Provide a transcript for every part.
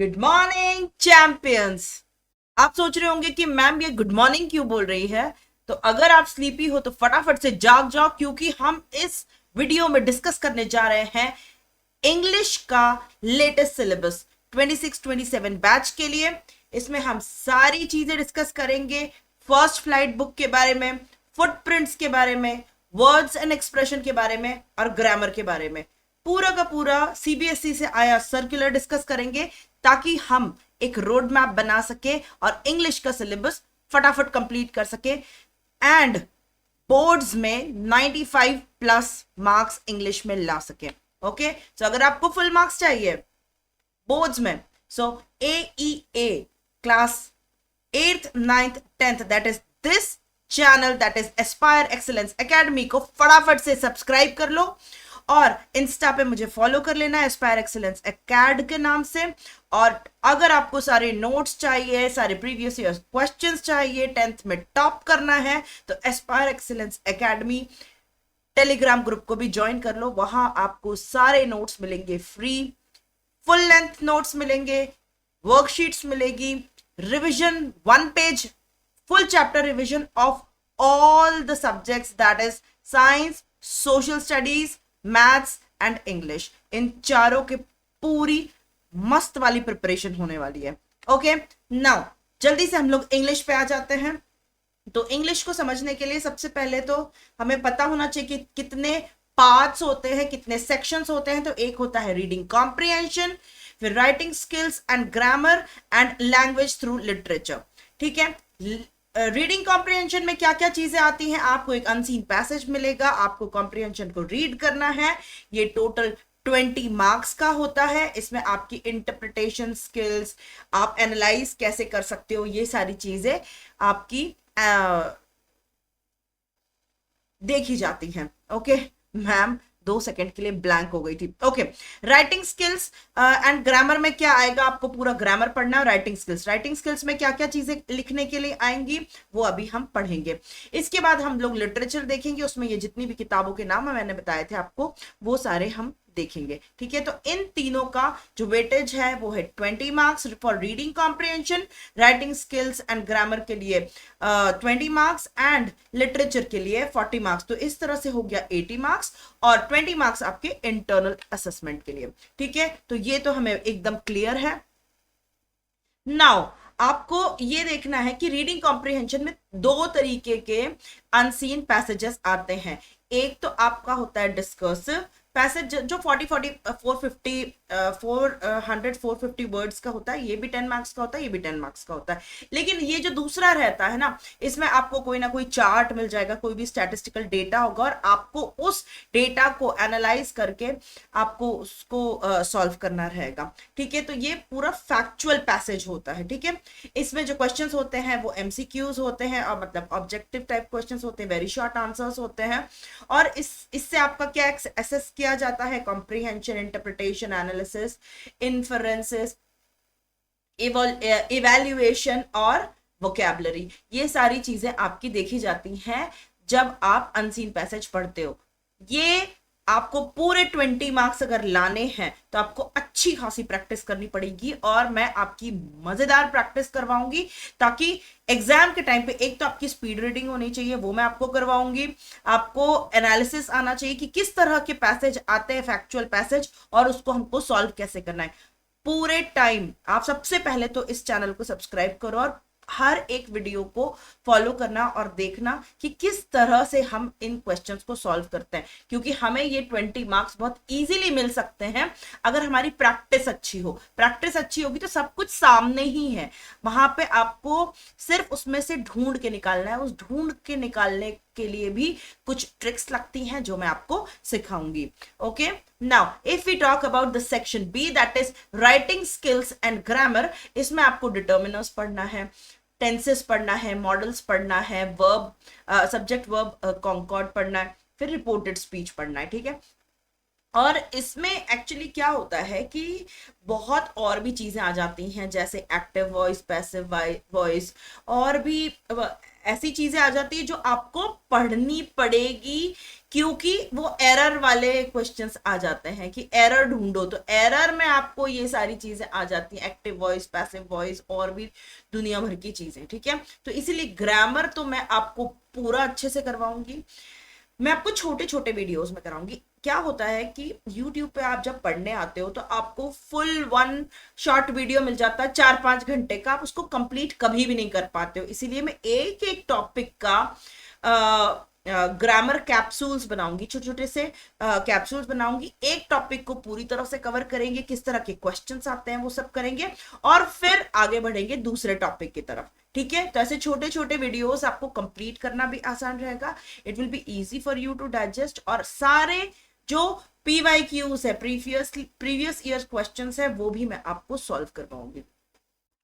Good morning champions. आप सोच रहे होंगे कि मैम ये गुड मॉर्निंग क्यों बोल रही है। तो अगर आप स्लीपी हो तो फटाफट से जाग जाओ, क्योंकि हम इस वीडियो में डिस्कस करने जा रहे हैं इंग्लिश का लेटेस्ट सिलेबस 26-27 बैच के लिए। इसमें हम सारी चीजें डिस्कस करेंगे। फर्स्ट फ्लाइट बुक के बारे में, फुटप्रिंट्स के बारे में, वर्ड्स एंड एक्सप्रेशन के बारे में और ग्रामर के बारे में। पूरा का पूरा सीबीएसई से आया सर्कुलर डिस्कस करेंगे, ताकि हम एक रोड मैप बना सके और इंग्लिश का सिलेबस फटाफट कंप्लीट कर सके एंड बोर्ड्स में 95 प्लस मार्क्स इंग्लिश में ला सके। ओके, तो अगर आपको फुल मार्क्स चाहिए बोर्ड्स में, so a class 8th 9th 10th, that is this channel, that is Aspire Excellence Academy को फटाफट से सब्सक्राइब कर लो और इंस्टा पे मुझे फॉलो कर लेना है एस्पायर एक्सेलेंस एकेड के नाम से। और अगर आपको सारे नोट्स चाहिए, सारे प्रीवियस ईयर क्वेश्चंस चाहिए, 10th में टॉप करना है, तो Aspire Excellence academy Telegram group को भी ज्वाइन कर लो। वहां आपको सारे नोट्स मिलेंगे फ्री, फुल लेंथ नोट्स मिलेंगे, वर्कशीट्स मिलेगी, revision 1 page full chapter revision of all the subjects, that is science, social studies, maths and English. इन चारों के पूरी मस्त वाली प्रिपरेशन होने वाली है। ओके, नाउ जल्दी से हम लोग इंग्लिश पे आ जाते हैं। तो इंग्लिश को समझने के लिए सबसे पहले तो हमें पता होना चाहिए कि कितने पार्ट्स होते हैं, कितने सेक्शंस होते हैं। तो एक होता है रीडिंग कॉम्प्रिहेंशन, फिर writing skills and grammar and language through literature. ठीक है, रीडिंग कॉम्प्रिहेंशन में क्या क्या चीजें आती हैं? आपको एक अनसीन पैसेज मिलेगा, आपको कॉम्प्रिहेंशन को रीड करना है। ये टोटल 20 मार्क्स का होता है। इसमें आपकी इंटरप्रिटेशन स्किल्स, आप एनालाइज कैसे कर सकते हो, ये सारी चीजें आपकी देखी जाती हैं। ओके मैम, 2 सेकंड के लिए ब्लैंक हो गई थी। Okay, writing skills and grammar में क्या आएगा? आपको पूरा ग्रामर पढ़ना है। राइटिंग स्किल्स में क्या क्या चीजें लिखने के लिए आएंगी वो अभी हम पढ़ेंगे। इसके बाद हम लोग लिटरेचर देखेंगे, उसमें ये जितनी भी किताबों के नाम मैंने बताए थे आपको, वो सारे हम देखेंगे। ठीक है, तो इन तीनों का जो वेटेज है वो है 20 marks for reading comprehension, writing skills and grammar के लिए 20 मार्क्स एंड लिटरेचर के लिए 40 मार्क्स। तो इस तरह से हो गया 80 मार्क्स और 20 मार्क्स आपके इंटरनल असेसमेंट के लिए। ठीक है, तो ये तो हमें एकदम क्लियर है। नाउ आपको ये देखना है कि रीडिंग कॉम्प्रिहेंशन में दो तरीके के अनसीन पैसेजेस आते हैं। एक तो आपका होता है डिस्कर्सिव पैसेज, जो 450 वर्ड्स का होता है। ये भी 10 मार्क्स का होता है, ये भी 10 मार्क्स का होता है। लेकिन ये जो दूसरा रहता है ना, इसमें आपको कोई ना कोई चार्ट मिल जाएगा, कोई भी स्टैटिस्टिकल डेटा होगा और आपको उस डेटा को एनालाइज करके आपको उसको सॉल्व करना रहेगा। ठीक है, तो ये पूरा फैक्चुअल पैसेज होता है। ठीक है, इसमें जो क्वेश्चंस होते हैं वो एमसीक्यूज होते हैं, और मतलब ऑब्जेक्टिव टाइप क्वेश्चंस होते हैं, वेरी शॉर्ट आंसर्स होते हैं। और इससे आपका क्या एसेस किया जाता है? Comprehension, interpretation, analysis, inferences, evaluation और वोकैबुलरी। ये सारी चीजें आपकी देखी जाती हैं जब आप अनसीन पैसेज पढ़ते हो। ये आपको पूरे 20 मार्क्स अगर लाने हैं तो आपको अच्छी खासी प्रैक्टिस करनी पड़ेगी, और मैं आपकी मजेदार प्रैक्टिस करवाऊंगी, ताकि एग्जाम के टाइम पे एक तो आपकी स्पीड रीडिंग होनी चाहिए, वो मैं आपको करवाऊंगी। आपको एनालिसिस आना चाहिए कि किस तरह के पैसेज आते हैं, फैक्चुअल पैसेज, और उसको हमको सॉल्व कैसे करना है। पूरे टाइम आप सबसे पहले तो इस चैनल को सब्सक्राइब करो और हर एक वीडियो को फॉलो करना और देखना कि किस तरह से हम इन क्वेश्चंस को सॉल्व करते हैं, क्योंकि हमें ये 20 मार्क्स बहुत इजीली मिल सकते हैं अगर हमारी प्रैक्टिस अच्छी हो। प्रैक्टिस अच्छी होगी तो सब कुछ सामने ही है, वहां पे आपको सिर्फ उसमें से ढूंढ के निकालना है। उस ढूंढ के निकालने के लिए भी कुछ ट्रिक्स लगती हैं जो मैं आपको सिखाऊंगी। Okay, now if we talk about the section B, that is writing skills and grammar, इसमें आपको डिटर्मिनर्स पढ़ना है, टेंसेस पढ़ना है, मॉडल्स पढ़ना है, वर्ब सब्जेक्ट वर्ब कॉन्कॉर्ड पढ़ना है, फिर रिपोर्टेड स्पीच पढ़ना है। ठीक है, और इसमें एक्चुअली क्या होता है कि बहुत और भी चीजें आ जाती हैं, जैसे एक्टिव वॉइस, पैसिव वॉइस, और भी ऐसी चीजें आ जाती है जो आपको पढ़नी पड़ेगी, क्योंकि वो एरर वाले क्वेश्चंस आ जाते हैं कि एरर ढूंढो। तो एरर में आपको ये सारी चीजें आ जाती हैं, एक्टिव वॉइस, पैसिव वॉइस, और भी दुनिया भर की चीजें, ठीक है। तो इसीलिए ग्रामर तो मैं आपको पूरा अच्छे से करवाऊंगी, मैं आपको छोटे छोटे वीडियोस में कराऊंगी। क्या होता है कि YouTube पे आप जब पढ़ने आते हो तो आपको फुल वन शॉर्ट वीडियो मिल जाता है 4-5 घंटे का, आप उसको कंप्लीट कभी भी नहीं कर पाते हो। इसीलिए मैं एक एक टॉपिक का ग्रामर कैप्सूल्स बनाऊंगी, छोटे छोटे से कैप्सूल्स बनाऊंगी, एक टॉपिक को पूरी तरह से कवर करेंगे, किस तरह के क्वेश्चंस आते हैं वो सब करेंगे, और फिर आगे बढ़ेंगे दूसरे टॉपिक की तरफ, ठीक है। तो ऐसे छोटे छोटे वीडियोस आपको कंप्लीट करना भी आसान रहेगा, it will be easy for you to digest, और सारे जो PYQs है, प्रीवियस ईयर क्वेश्चंस है, वो भी मैं आपको सॉल्व करवाऊंगी,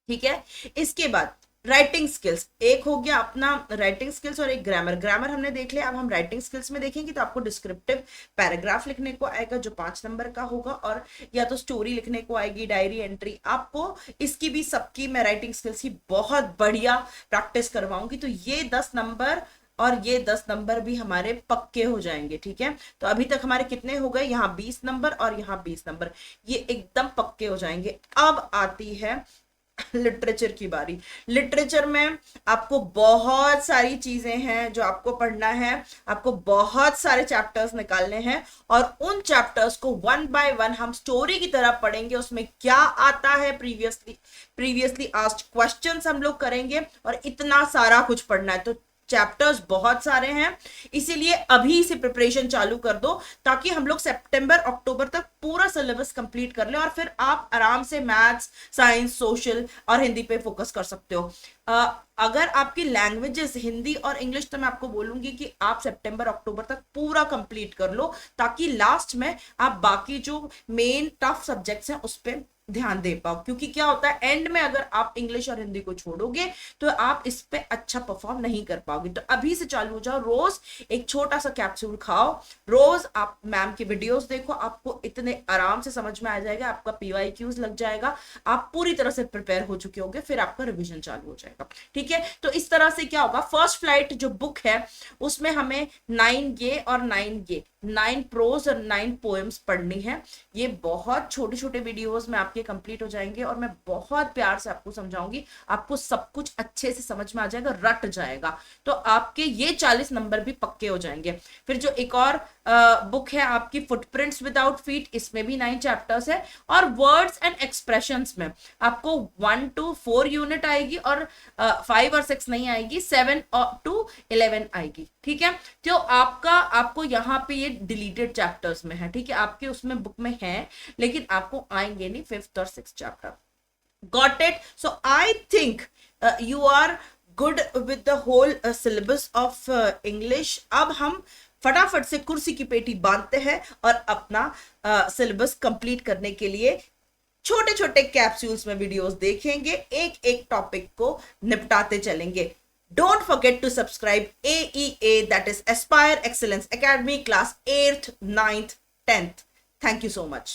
ठीक है। इसके बाद राइटिंग स्किल्स, एक हो गया अपना राइटिंग स्किल्स और एक ग्रामर। ग्रामर हमने देख लिया, अब हम राइटिंग स्किल्स में देखेंगे। तो आपको डिस्क्रिप्टिव पैराग्राफ लिखने को आएगा जो 5 नंबर का होगा, और या तो स्टोरी लिखने को आएगी, डायरी एंट्री। आपको इसकी भी सबकी मैं राइटिंग स्किल्स की बहुत बढ़िया प्रैक्टिस करवाऊंगी। तो ये 10 नंबर और ये 10 नंबर भी हमारे पक्के हो जाएंगे, ठीक है। तो अभी तक हमारे कितने हो गए, यहाँ 20 नंबर और यहाँ 20 नंबर, ये एकदम पक्के हो जाएंगे। अब आती है लिटरेचर की बारी। लिटरेचर में आपको बहुत सारी चीजें हैं जो आपको पढ़ना है, आपको बहुत सारे चैप्टर्स निकालने हैं, और उन चैप्टर्स को वन बाय वन हम स्टोरी की तरह पढ़ेंगे। उसमें क्या आता है, प्रीवियसली आस्क्ड क्वेश्चंस हम लोग करेंगे, और इतना सारा कुछ पढ़ना है। तो चैप्टर्स बहुत सारे हैं, इसीलिए अभी से प्रिपरेशन चालू कर दो, ताकि हम लोग सितंबर अक्टूबर तक पूरा सिलेबस कंप्लीट कर लें, और फिर आप आराम से मैथ्स, साइंस, सोशल और हिंदी पे फोकस कर सकते हो। अगर आपकी लैंग्वेजेस हिंदी और इंग्लिश, तो मैं आपको बोलूंगी कि आप सितंबर अक्टूबर तक पूरा कंप्लीट कर लो, ताकि लास्ट में आप बाकी जो मेन टफ सब्जेक्ट्स हैं उस पर ध्यान दे पाओ। क्योंकि क्या होता है, एंड में अगर आप इंग्लिश और हिंदी को छोड़ोगे तो आप इस पे अच्छा परफॉर्म नहीं कर पाओगे। तो अभी से चालू हो जाओ, रोज एक छोटा सा कैप्सूल खाओ, रोज आप मैम की वीडियोस देखो, आपको इतने आराम से समझ में आ जाएगा, आपका PYQs लग जाएगा, आप पूरी तरह से प्रिपेयर हो चुके होंगे, फिर आपका रिविजन चालू हो जाएगा, ठीक है। तो इस तरह से क्या होगा, फर्स्ट फ्लाइट जो बुक है उसमें हमें 9 ये और 9 प्रोज और 9 पोएम्स पढ़नी है। ये बहुत छोटे छोटे वीडियोस में आपके कंप्लीट हो जाएंगे, और मैं बहुत प्यार से आपको समझाऊंगी, आपको सब कुछ अच्छे से समझ में आ जाएगा, रट जाएगा। तो आपके ये 40 नंबर भी पक्के हो जाएंगे। फिर जो एक और बुक है आपकी, फुटप्रिंट्स विदाउट फीट, इसमें भी 9 चैप्टर्स है, और वर्ड्स एंड एक्सप्रेशंस में आपको 1 to 4 यूनिट आएगी, और 5 और 6 नहीं आएगी, 7 to 11 आएगी, ठीक है। तो आपको यहाँ पे ये डिलीटेड चैप्टर्स में है, ठीक है, आपके उसमें बुक में है, लेकिन आपको आएंगे नहीं 5th और 6th chapter. Got it? So I think you are good with the whole syllabus of English. अब हम फटाफट से कुर्सी की पेटी बांधते हैं और अपना सिलेबस कंप्लीट करने के लिए छोटे छोटे कैप्सूल्स में वीडियोस देखेंगे, एक एक टॉपिक को निपटाते चलेंगे। Don't forget to subscribe AEA, that is Aspire Excellence Academy, class 8th, 9th, 10th. Thank you so much.